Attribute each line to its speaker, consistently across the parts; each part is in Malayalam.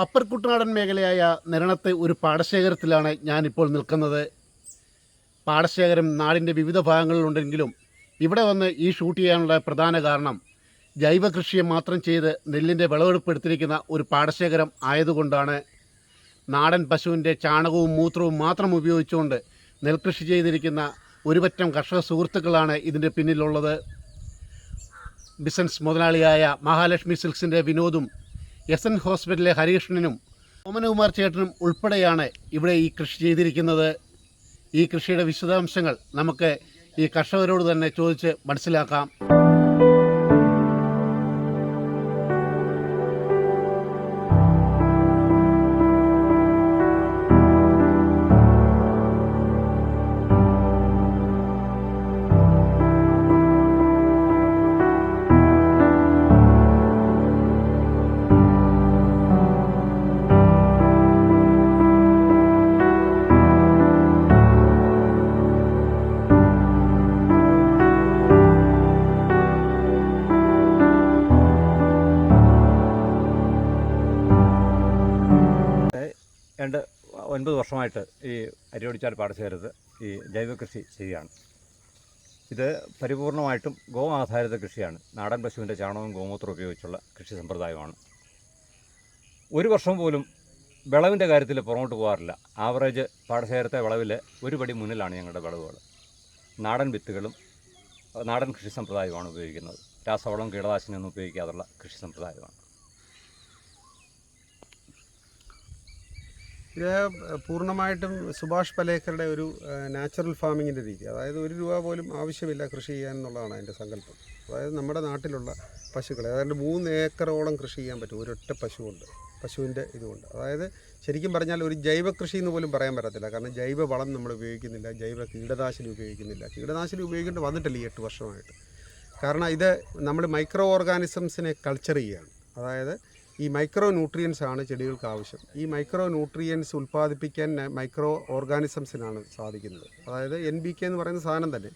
Speaker 1: അപ്പർ കുട്ടനാടൻ മേഖലയായ നിരണത്തെ ഒരു പാടശേഖരത്തിലാണ് ഞാനിപ്പോൾ നിൽക്കുന്നത്. പാടശേഖരം നാടിൻ്റെ വിവിധ ഭാഗങ്ങളിലുണ്ടെങ്കിലും ഇവിടെ വന്ന് ഈ ഷൂട്ട് ചെയ്യാനുള്ള പ്രധാന കാരണം ജൈവ കൃഷിയെ മാത്രം ചെയ്ത് നെല്ലിൻ്റെ വിളവെടുപ്പെടുത്തിയിരിക്കുന്ന ഒരു പാടശേഖരം ആയതുകൊണ്ടാണ്. നാടൻ പശുവിൻ്റെ ചാണകവും മൂത്രവും മാത്രം ഉപയോഗിച്ചുകൊണ്ട് നെൽകൃഷി ചെയ്തിരിക്കുന്ന ഒരുപറ്റം കർഷക സുഹൃത്തുക്കളാണ് ഇതിൻ്റെ പിന്നിലുള്ളത്. ബിസിനസ് മുതലാളിയായ മഹാലക്ഷ്മി സിൽക്സിൻ്റെ വിനോദും എസ് എൻ ഹോസ്പിറ്റലിലെ ഹരികൃഷ്ണനും ഓമനകുമാർ ചേട്ടനും ഉൾപ്പെടെയാണ് ഇവിടെ ഈ കൃഷി ചെയ്തിരിക്കുന്നത്. ഈ കൃഷിയുടെ വിശദാംശങ്ങൾ നമുക്ക് ഈ കർഷകരോട് തന്നെ ചോദിച്ച് മനസ്സിലാക്കാം.
Speaker 2: രണ്ട് 9 വർഷമായിട്ട് ഈ അരിയോടിച്ചാൽ പാടശേഖരത്ത് ഈ ജൈവ കൃഷി ചെയ്യുകയാണ്. ഇത് പരിപൂർണമായിട്ടും ഗോ ആധാരിത കൃഷിയാണ്. നാടൻ പശുവിൻ്റെ ചാണകവും ഗോമൂത്രവും ഉപയോഗിച്ചുള്ള കൃഷി സമ്പ്രദായമാണ്. ഒരു വർഷം പോലും വിളവിൻ്റെ കാര്യത്തിൽ പുറകോട്ട് പോകാറില്ല. ആവറേജ് പാടശേഖരത്തെ വിളവിൽ ഒരു പടി മുന്നിലാണ് ഞങ്ങളുടെ വിളവുകൾ. നാടൻ വിത്തുകളും നാടൻ കൃഷി സമ്പ്രദായമാണ് ഉപയോഗിക്കുന്നത്. രാസവളം കീടനാശിനിയൊന്നും ഉപയോഗിക്കാതുള്ള കൃഷി സമ്പ്രദായമാണ്.
Speaker 3: ഇത് പൂർണ്ണമായിട്ടും സുഭാഷ് പലേക്കറുടെ ഒരു നാച്ചുറൽ ഫാമിങ്ങിൻ്റെ രീതി. അതായത് 1 രൂപ പോലും ആവശ്യമില്ല കൃഷി ചെയ്യാൻ എന്നുള്ളതാണ് അതിൻ്റെ സങ്കല്പം. അതായത് നമ്മുടെ നാട്ടിലുള്ള പശുക്കളെ അതായത് 3 ഏക്കറോളം കൃഷി ചെയ്യാൻ പറ്റും ഒരൊറ്റ പശുവുണ്ട്, പശുവിൻ്റെ ഇതുകൊണ്ട്. അതായത് ശരിക്കും പറഞ്ഞാൽ ഒരു ജൈവ കൃഷി എന്ന് പോലും പറയാൻ പറ്റത്തില്ല. കാരണം ജൈവ വളം നമ്മൾ ഉപയോഗിക്കുന്നില്ല, ജൈവ കീടനാശിനി ഉപയോഗിക്കുന്നില്ല. കീടനാശിനി ഉപയോഗിക്കേണ്ടി വന്നിട്ടില്ല ഈ 8 വർഷമായിട്ട്. കാരണം ഇത് നമ്മൾ മൈക്രോ ഓർഗാനിസംസിനെ കൾച്ചർ ചെയ്യുകയാണ്. അതായത് ഈ മൈക്രോ ന്യൂട്രിയൻസ് ആണ് ചെടികൾക്ക് ആവശ്യം. ഈ മൈക്രോ ന്യൂട്രിയൻസ് ഉൽപ്പാദിപ്പിക്കാൻ മൈക്രോ ഓർഗാനിസംസിനാണ് സാധിക്കുന്നത്. അതായത് NPK എന്ന് പറയുന്ന സാധനം തന്നെ.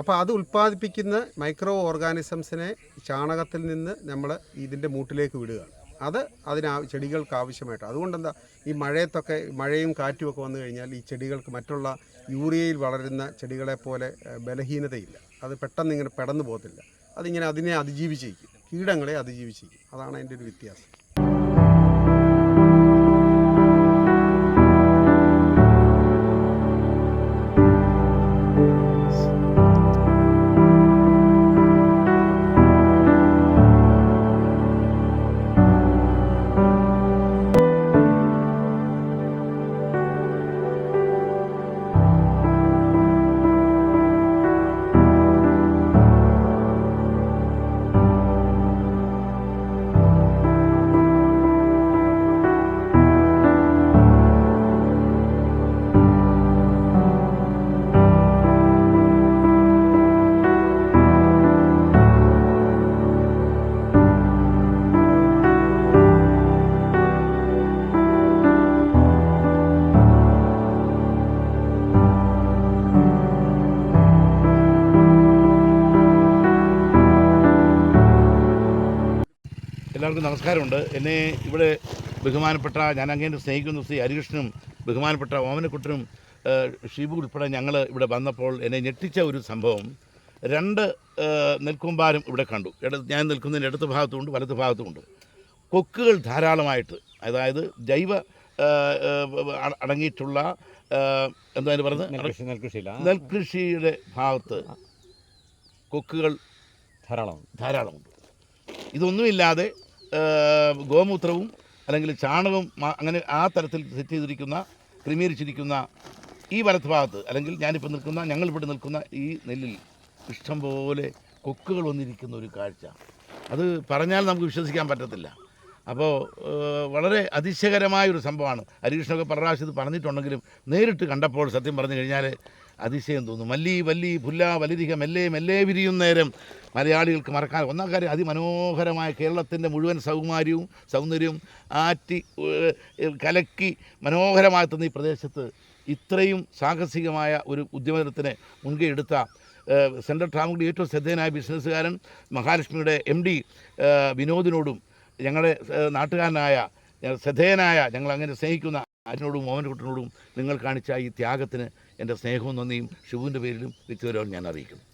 Speaker 3: അപ്പോൾ അത് ഉൽപ്പാദിപ്പിക്കുന്ന മൈക്രോ ഓർഗാനിസംസിനെ ചാണകത്തിൽ നിന്ന് നമ്മൾ ഇതിൻ്റെ മൂട്ടിലേക്ക് വിടുകയാണ്. അത് ചെടികൾക്ക് ആവശ്യമായിട്ട്. അതുകൊണ്ടെന്താ ഈ മഴയും കാറ്റുമൊക്കെ വന്നു കഴിഞ്ഞാൽ ഈ ചെടികൾക്ക് മറ്റുള്ള യൂറിയയിൽ വളരുന്ന ചെടികളെ പോലെ ബലഹീനതയില്ല. അത് പെട്ടെന്ന് ഇങ്ങനെ പെടന്നു പോകത്തില്ല. അതിങ്ങനെ അതിനെ അതിജീവിച്ചിരിക്കും, കീടങ്ങളെ അതിജീവിച്ചിരിക്കും. അതാണ് അതിൻ്റെ ഒരു വ്യത്യാസം.
Speaker 4: എല്ലാവർക്കും നമസ്കാരമുണ്ട്. എന്നെ ഇവിടെ ബഹുമാനപ്പെട്ട ഞാൻ അങ്ങേനെ സ്നേഹിക്കുന്ന ശ്രീ ഹരികൃഷ്ണനും ബഹുമാനപ്പെട്ട ഓമനക്കുട്ടനും ഷിബു ഉൾപ്പെടെ ഞങ്ങൾ ഇവിടെ വന്നപ്പോൾ എന്നെ ഞെട്ടിച്ച ഒരു സംഭവം, 2 നെൽക്കൂമ്പാരം ഇവിടെ കണ്ടു. ഞാൻ നിൽക്കുന്നതിന് ഇടത്ത് ഭാഗത്തുമുണ്ട് വലത്ത് ഭാഗത്തുമുണ്ട്. കൊക്കുകൾ ധാരാളമായിട്ട്, അതായത് ജൈവ അടങ്ങിയിട്ടുള്ള എന്തായാലും പറഞ്ഞത് നെൽകൃഷിയുടെ ഭാഗത്ത് കൊക്കുകൾ ധാരാളമുണ്ട്. ഇതൊന്നുമില്ലാതെ ഗോമൂത്രവും അല്ലെങ്കിൽ ചാണകവും അങ്ങനെ ആ തരത്തിൽ സെറ്റ് ചെയ്തിരിക്കുന്ന ക്രമീകരിച്ചിരിക്കുന്ന ഈ വലത്ത് ഭാഗത്ത് അല്ലെങ്കിൽ ഞങ്ങളിവിടെ നിൽക്കുന്ന ഈ നെല്ലിൽ ഇഷ്ടംപോലെ കൊക്കുകൾ വന്നിരിക്കുന്ന ഒരു കാഴ്ച, അത് പറഞ്ഞാൽ നമുക്ക് വിശ്വസിക്കാൻ പറ്റത്തില്ല. അപ്പോൾ വളരെ അതിശയകരമായൊരു സംഭവമാണ്. ഹരികൃഷ്ണനൊക്കെ പ്രാവശ്യം ഇത് പറഞ്ഞിട്ടുണ്ടെങ്കിലും നേരിട്ട് കണ്ടപ്പോൾ സത്യം പറഞ്ഞു കഴിഞ്ഞാൽ അതിശയം തോന്നും. മല്ലി വല്ലി പുല്ല വലിരിക മെല്ലെ മെല്ലെ വിരിയുന്നേരം മലയാളികൾക്ക് മറക്കാൻ. ഒന്നാം കാര്യം, അതിമനോഹരമായ കേരളത്തിൻ്റെ മുഴുവൻ സൗന്ദര്യവും ആറ്റി കലക്കി മനോഹരമാക്കുന്ന ഈ പ്രദേശത്ത് ഇത്രയും സാഹസികമായ ഒരു ഉദ്യമത്തിന് മുൻകൈ എടുത്ത സെൻട്രൽ ട്രാവൻകൂറിലെ ഏറ്റവും ശ്രദ്ധേയനായ ബിസിനസ്സുകാരൻ മഹാലക്ഷ്മിയുടെ MD വിനോദിനോടും ഞങ്ങളുടെ നാട്ടുകാരനായ ശ്രദ്ധേയനായ ഞങ്ങൾ അങ്ങനെ സ്നേഹിക്കുന്ന അച്ഛനോടും മോഹൻകുട്ടനോടും നിങ്ങൾ കാണിച്ച ഈ ത്യാഗത്തിന് എൻ്റെ സ്നേഹവും നന്ദിയും ഷിബുവിൻ്റെ പേരിലും വ്യക്തിപരവും ഞാൻ അറിയിക്കുന്നു.